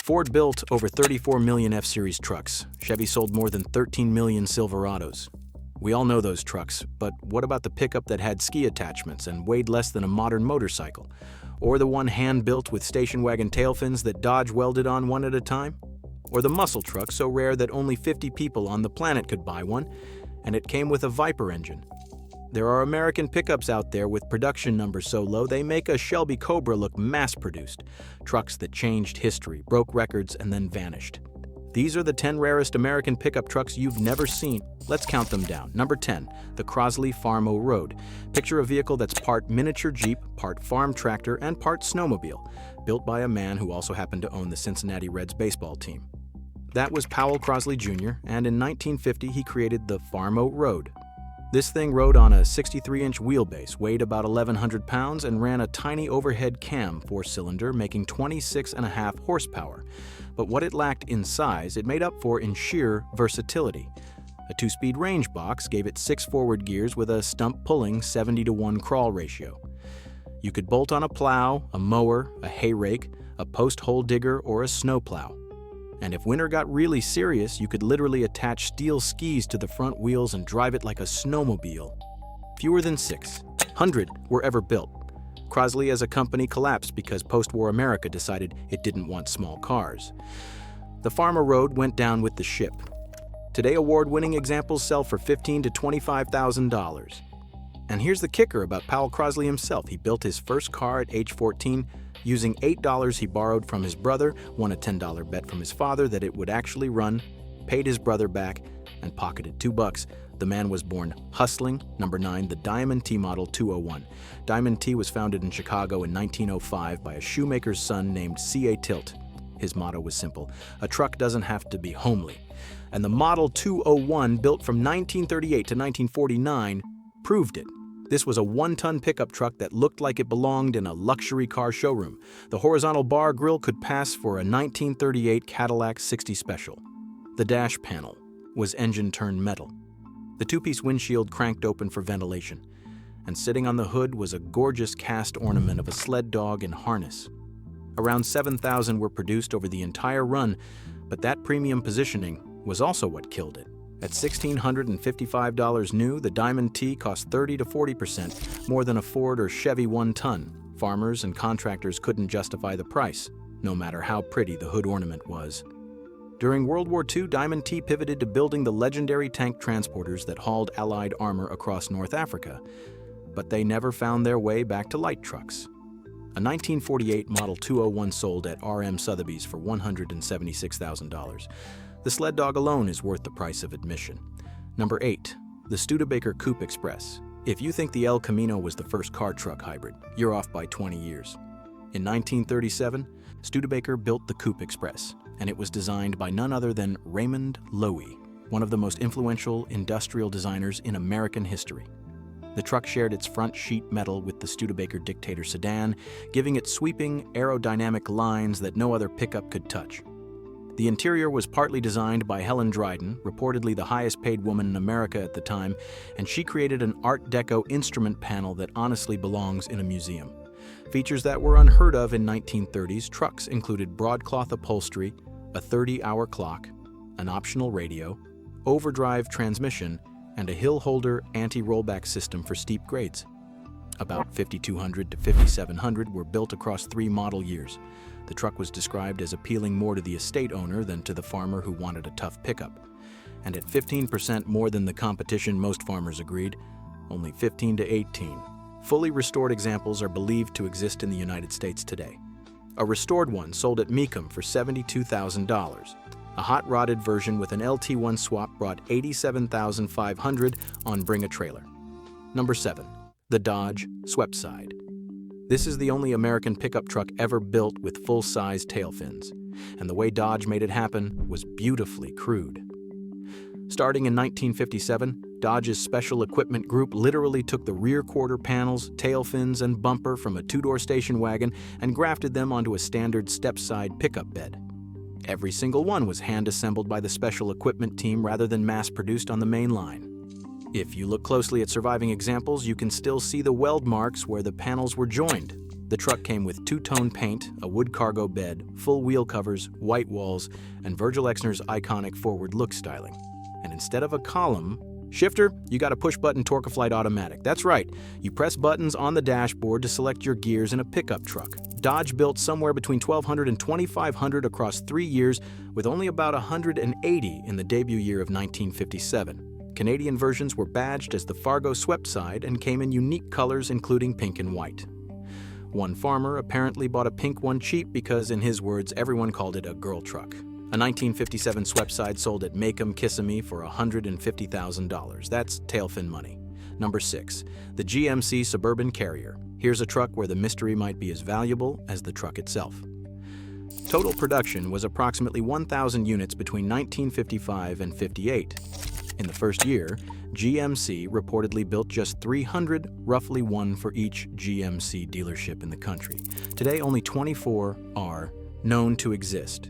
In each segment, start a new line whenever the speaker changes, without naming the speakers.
Ford built over 34 million F-Series trucks. Chevy sold more than 13 million Silverados. We all know those trucks, but what about the pickup that had ski attachments and weighed less than a modern motorcycle? Or the one hand-built with station wagon tail fins that Dodge welded on one at a time? Or the muscle truck so rare that only 50 people on the planet could buy one, and it came with a Viper engine? There are American pickups out there with production numbers so low they make a Shelby Cobra look mass-produced. Trucks that changed history, broke records, and then vanished. These are the 10 rarest American pickup trucks you've never seen. Let's count them down. Number 10, the Crosley Farm-O Road. Picture a vehicle that's part miniature Jeep, part farm tractor, and part snowmobile, built by a man who also happened to own the Cincinnati Reds baseball team. That was Powell Crosley Jr., and in 1950 he created the Farm-O Road. This thing rode on a 63-inch wheelbase, weighed about 1,100 pounds, and ran a tiny overhead cam 4-cylinder, making 26.5 horsepower. But what it lacked in size, it made up for in sheer versatility. A 2-speed range box gave it 6 forward gears with a stump-pulling 70-to-1 crawl ratio. You could bolt on a plow, a mower, a hay rake, a post hole digger, or a snowplow. And if winter got really serious, you could literally attach steel skis to the front wheels and drive it like a snowmobile. Fewer than 600 were ever built. Crosley as a company collapsed because post-war America decided it didn't want small cars. The Farm-O Road went down with the ship. Today, award-winning examples sell for $15,000 to $25,000. And here's the kicker about Powell Crosley himself. He built his first car at age 14, using $8 he borrowed from his brother, won a $10 bet from his father that it would actually run, paid his brother back, and pocketed $2. The man was born hustling. Number 9, the Diamond T Model 201. Diamond T was founded in Chicago in 1905 by a shoemaker's son named C.A. Tilt. His motto was simple: a truck doesn't have to be homely. And the Model 201, built from 1938 to 1949, proved it. This was a 1-ton pickup truck that looked like it belonged in a luxury car showroom. The horizontal bar grille could pass for a 1938 Cadillac 60 Special. The dash panel was engine-turned metal. The 2-piece windshield cranked open for ventilation. And sitting on the hood was a gorgeous cast ornament of a sled dog in harness. Around 7,000 were produced over the entire run, but that premium positioning was also what killed it. At $1,655 new, the Diamond T cost 30 to 40% more than a Ford or Chevy 1-ton. Farmers and contractors couldn't justify the price, no matter how pretty the hood ornament was. During World War II, Diamond T pivoted to building the legendary tank transporters that hauled Allied armor across North Africa, but they never found their way back to light trucks. A 1948 Model 201 sold at R.M. Sotheby's for $176,000. The sled dog alone is worth the price of admission. Number 8, the Studebaker Coupe Express. If you think the El Camino was the first car-truck hybrid, you're off by 20 years. In 1937, Studebaker built the Coupe Express, and it was designed by none other than Raymond Loewy, one of the most influential industrial designers in American history. The truck shared its front sheet metal with the Studebaker Dictator sedan, giving it sweeping, aerodynamic lines that no other pickup could touch. The interior was partly designed by Helen Dryden, reportedly the highest-paid woman in America at the time, and she created an Art Deco instrument panel that honestly belongs in a museum. Features that were unheard of in 1930s trucks included broadcloth upholstery, a 30-hour clock, an optional radio, overdrive transmission, and a hill-holder anti-rollback system for steep grades. About 5,200 to 5,700 were built across 3 model years. The truck was described as appealing more to the estate owner than to the farmer who wanted a tough pickup. And at 15% more than the competition, most farmers agreed, only 15 to 18. Fully restored examples are believed to exist in the United States today. A restored one sold at Mecum for $72,000. A hot-rodded version with an LT1 swap brought $87,500 on Bring a Trailer. Number 7, the Dodge Sweepside. This is the only American pickup truck ever built with full-size tail fins, and the way Dodge made it happen was beautifully crude. Starting in 1957, Dodge's Special Equipment Group literally took the rear quarter panels, tail fins, and bumper from a 2-door station wagon and grafted them onto a standard step-side pickup bed. Every single one was hand-assembled by the Special Equipment team rather than mass-produced on the main line. If you look closely at surviving examples, you can still see the weld marks where the panels were joined. The truck came with two-tone paint, a wood cargo bed, full wheel covers, white walls, and Virgil Exner's iconic forward look styling. And instead of a column, shifter, you got a push-button Torque-A-Flight automatic. That's right, you press buttons on the dashboard to select your gears in a pickup truck. Dodge built somewhere between 1,200 and 2,500 across 3 years, with only about 180 in the debut year of 1957. Canadian versions were badged as the Fargo Swept Side and came in unique colors including pink and white. One farmer apparently bought a pink one cheap because, in his words, everyone called it a girl truck. A 1957 Swept Side sold at Make 'em Kissimmee for $150,000. That's tailfin money. Number 6. The GMC Suburban Carrier. Here's a truck where the mystery might be as valuable as the truck itself. Total production was approximately 1,000 units between 1955 and 58. In the first year, GMC reportedly built just 300, roughly one for each GMC dealership in the country. Today, only 24 are known to exist.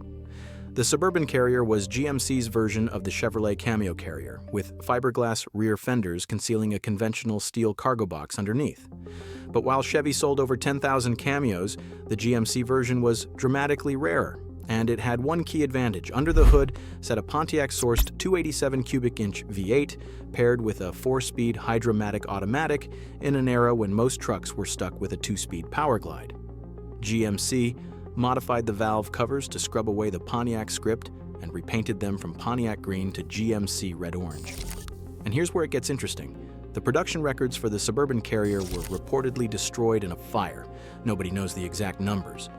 The Suburban Carrier was GMC's version of the Chevrolet Cameo Carrier, with fiberglass rear fenders concealing a conventional steel cargo box underneath. But while Chevy sold over 10,000 Cameos, the GMC version was dramatically rarer, and it had one key advantage. Under the hood sat a Pontiac-sourced 287 cubic inch V8 paired with a 4-speed Hydra-Matic automatic in an era when most trucks were stuck with a 2-speed Power Glide. GMC modified the valve covers to scrub away the Pontiac script and repainted them from Pontiac green to GMC red-orange. And here's where it gets interesting. The production records for the Suburban Carrier were reportedly destroyed in a fire. Nobody knows the exact numbers.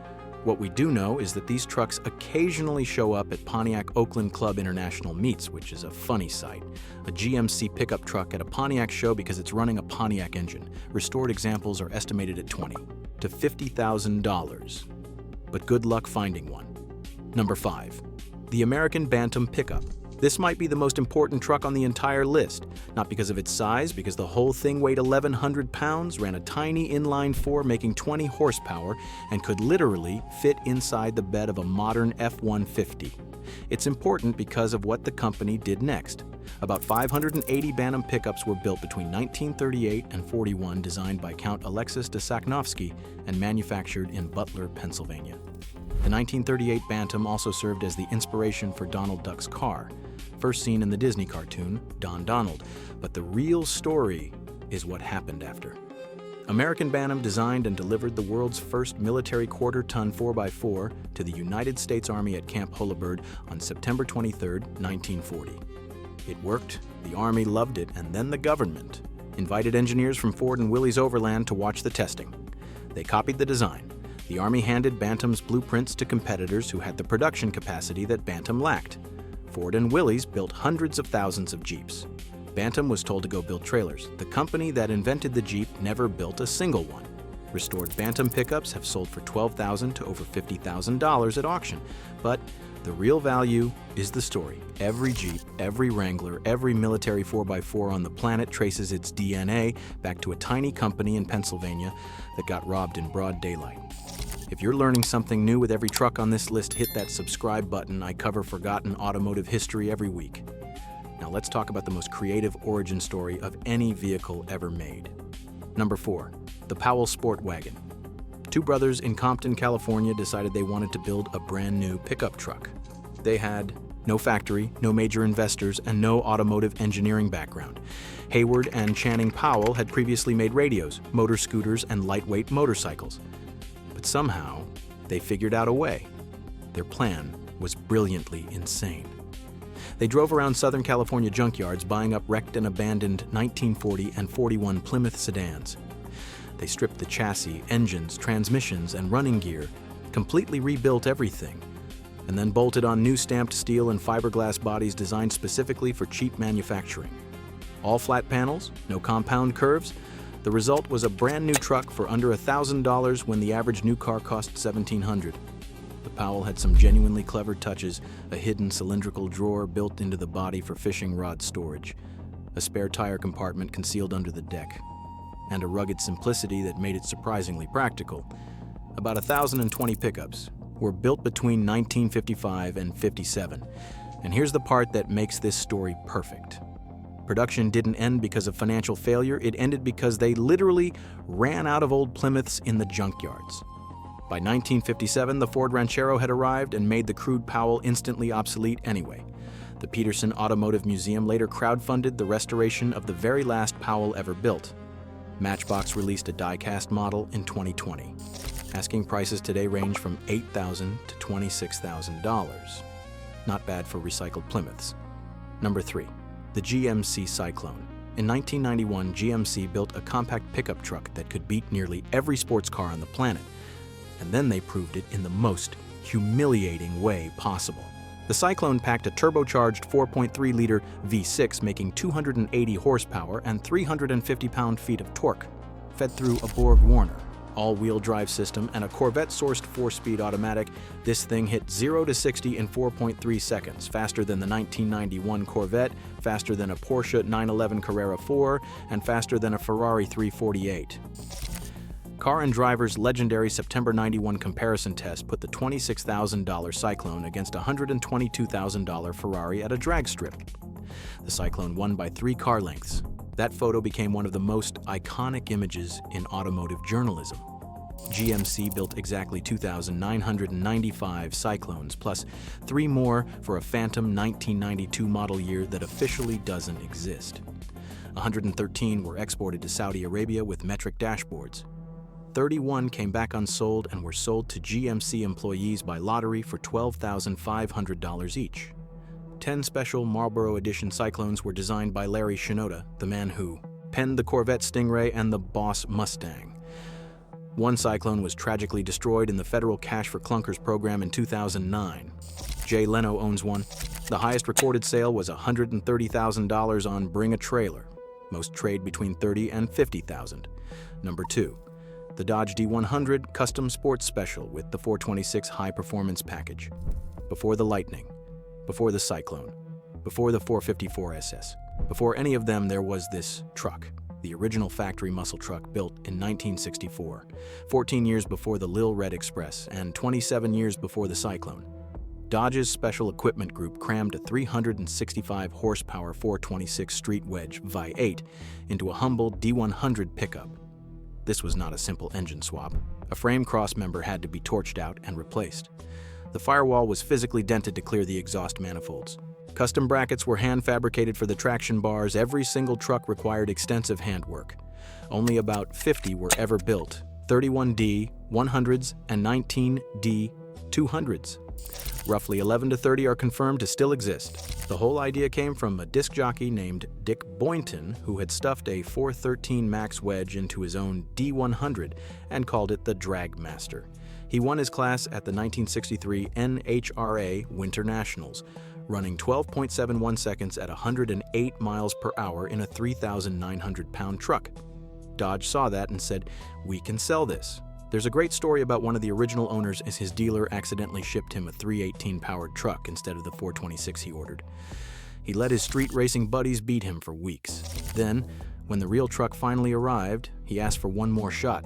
What we do know is that these trucks occasionally show up at Pontiac Oakland Club International meets, which is a funny sight. A GMC pickup truck at a Pontiac show because it's running a Pontiac engine. Restored examples are estimated at $20,000 to $50,000. But good luck finding one. Number 5. The American Bantam Pickup. This might be the most important truck on the entire list, not because of its size, because the whole thing weighed 1,100 pounds, ran a tiny inline-4 making 20 horsepower, and could literally fit inside the bed of a modern F-150. It's important because of what the company did next. About 580 Bantam pickups were built between 1938 and 41, designed by Count Alexis de Sachnovsky and manufactured in Butler, Pennsylvania. The 1938 Bantam also served as the inspiration for Donald Duck's car, first seen in the Disney cartoon Don Donald. But the real story is what happened after. American Bantam designed and delivered the world's first military quarter-ton 4x4 to the United States Army at Camp Holabird on September 23, 1940. It worked, the Army loved it, and then the government invited engineers from Ford and Willys Overland to watch the testing. They copied the design. The Army handed Bantam's blueprints to competitors who had the production capacity that Bantam lacked. Ford and Willys built hundreds of thousands of Jeeps. Bantam was told to go build trailers. The company that invented the Jeep never built a single one. Restored Bantam pickups have sold for $12,000 to over $50,000 at auction. But the real value is the story. Every Jeep, every Wrangler, every military 4x4 on the planet traces its DNA back to a tiny company in Pennsylvania that got robbed in broad daylight. If you're learning something new with every truck on this list, hit that subscribe button. I cover forgotten automotive history every week. Now let's talk about the most creative origin story of any vehicle ever made. Number 4. The Powell Sport Wagon. Two brothers in Compton, California decided they wanted to build a brand new pickup truck. They had no factory, no major investors, and no automotive engineering background. Hayward and Channing Powell had previously made radios, motor scooters, and lightweight motorcycles. But somehow, they figured out a way. Their plan was brilliantly insane. They drove around Southern California junkyards buying up wrecked and abandoned 1940 and 41 Plymouth sedans. They stripped the chassis, engines, transmissions, and running gear, completely rebuilt everything, and then bolted on new stamped steel and fiberglass bodies designed specifically for cheap manufacturing. All flat panels, no compound curves. The result was a brand new truck for under $1,000 when the average new car cost $1,700. The Powell had some genuinely clever touches: a hidden cylindrical drawer built into the body for fishing rod storage, a spare tire compartment concealed under the deck, and a rugged simplicity that made it surprisingly practical. About 1,020 pickups were built between 1955 and 57. And here's the part that makes this story perfect. Production didn't end because of financial failure, it ended because they literally ran out of old Plymouths in the junkyards. By 1957, the Ford Ranchero had arrived and made the crude Powell instantly obsolete anyway. The Peterson Automotive Museum later crowdfunded the restoration of the very last Powell ever built. Matchbox released a die-cast model in 2020. Asking prices today range from $8,000 to $26,000. Not bad for recycled Plymouths. Number 3. The GMC Cyclone. In 1991, GMC built a compact pickup truck that could beat nearly every sports car on the planet. And then they proved it in the most humiliating way possible. The Cyclone packed a turbocharged 4.3-liter V6 making 280 horsepower and 350 pound-feet of torque, fed through a Borg Warner all-wheel drive system and a Corvette-sourced 4-speed automatic. This thing hit 0 to 60 in 4.3 seconds, faster than the 1991 Corvette, faster than a Porsche 911 Carrera 4, and faster than a Ferrari 348. Car and Driver's legendary September 91 comparison test put the $26,000 Cyclone against a $122,000 Ferrari at a drag strip. The Cyclone won by 3 car lengths. That photo became one of the most iconic images in automotive journalism. GMC built exactly 2,995 Cyclones, plus 3 more for a phantom 1992 model year that officially doesn't exist. 113 were exported to Saudi Arabia with metric dashboards. 31 came back unsold and were sold to GMC employees by lottery for $12,500 each. 10 special Marlboro Edition Cyclones were designed by Larry Shinoda, the man who penned the Corvette Stingray and the Boss Mustang. One Cyclone was tragically destroyed in the federal Cash for Clunkers program in 2009. Jay Leno owns one. The highest recorded sale was $130,000 on Bring a Trailer. Most trade between $30,000 and $50,000. Number 2. The Dodge D100 Custom Sports Special with the 426 High Performance Package. Before the Lightning, before the Cyclone, before the 454 SS, before any of them there was this truck, the original factory muscle truck built in 1964, 14 years before the Lil Red Express, and 27 years before the Cyclone. Dodge's Special Equipment Group crammed a 365 horsepower 426 Street Wedge Vi-8 into a humble D100 pickup. This was not a simple engine swap. A frame cross member had to be torched out and replaced. The firewall was physically dented to clear the exhaust manifolds. Custom brackets were hand-fabricated for the traction bars. Every single truck required extensive handwork. Only about 50 were ever built, 31D 100s and 19D 200s. Roughly 11 to 30 are confirmed to still exist. The whole idea came from a disc jockey named Dick Boynton, who had stuffed a 413 Max wedge into his own D100 and called it the Drag Master. He won his class at the 1963 NHRA Winter Nationals, running 12.71 seconds at 108 miles per hour in a 3,900-pound truck. Dodge saw that and said, "We can sell this." There's a great story about one of the original owners as his dealer accidentally shipped him a 318-powered truck instead of the 426 he ordered. He let his street racing buddies beat him for weeks. Then, when the real truck finally arrived, he asked for one more shot.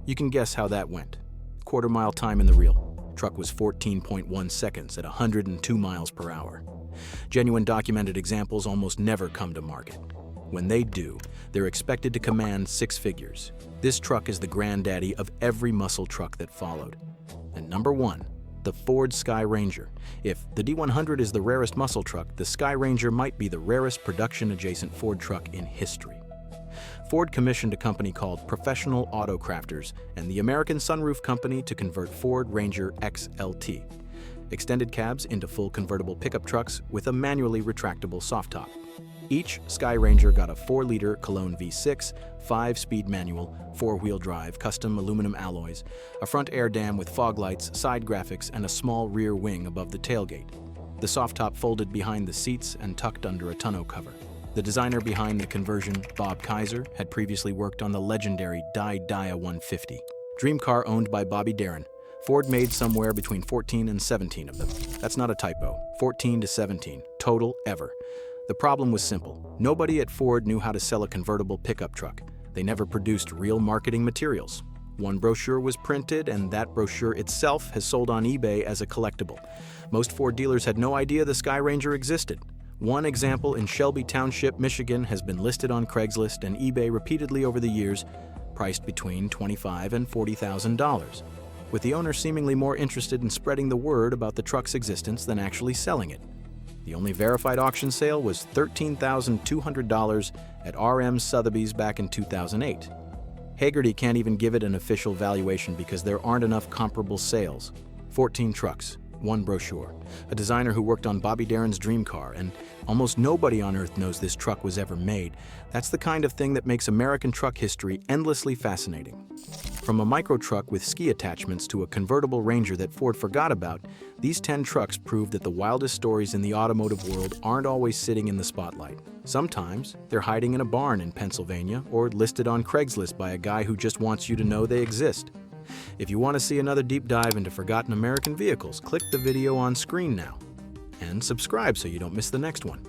You can guess how that went. Quarter-mile time in the reel. Truck was 14.1 seconds at 102 miles per hour. Genuine documented examples almost never come to market. When they do, they're expected to command 6 figures. This truck is the granddaddy of every muscle truck that followed. And number 1, the Ford Sky Ranger. If the D100 is the rarest muscle truck, the Sky Ranger might be the rarest production-adjacent Ford truck in history. Ford commissioned a company called Professional Auto Crafters and the American Sunroof Company to convert Ford Ranger XLT. Extended cabs into full convertible pickup trucks with a manually retractable soft top. Each Sky Ranger got a 4-liter Cologne V6, 5-speed manual, 4-wheel drive, custom aluminum alloys, a front air dam with fog lights, side graphics, and a small rear wing above the tailgate. The soft top folded behind the seats and tucked under a tonneau cover. The designer behind the conversion, Bob Kaiser, had previously worked on the legendary Dia 150. Dream car owned by Bobby Darin. Ford made somewhere between 14 and 17 of them. That's not a typo. 14 to 17, total ever. The problem was simple. Nobody at Ford knew how to sell a convertible pickup truck. They never produced real marketing materials. One brochure was printed, and that brochure itself has sold on eBay as a collectible. Most Ford dealers had no idea the Sky Ranger existed. One example in Shelby Township, Michigan, has been listed on Craigslist and eBay repeatedly over the years, priced between $25,000 and $40,000, with the owner seemingly more interested in spreading the word about the truck's existence than actually selling it. The only verified auction sale was $13,200 at RM Sotheby's back in 2008. Hagerty can't even give it an official valuation because there aren't enough comparable sales. 14 trucks, one brochure, a designer who worked on Bobby Darin's dream car, and almost nobody on Earth knows this truck was ever made. That's the kind of thing that makes American truck history endlessly fascinating. From a micro truck with ski attachments to a convertible Ranger that Ford forgot about, these 10 trucks prove that the wildest stories in the automotive world aren't always sitting in the spotlight. Sometimes they're hiding in a barn in Pennsylvania or listed on Craigslist by a guy who just wants you to know they exist. If you want to see another deep dive into forgotten American vehicles, click the video on screen now and subscribe so you don't miss the next one.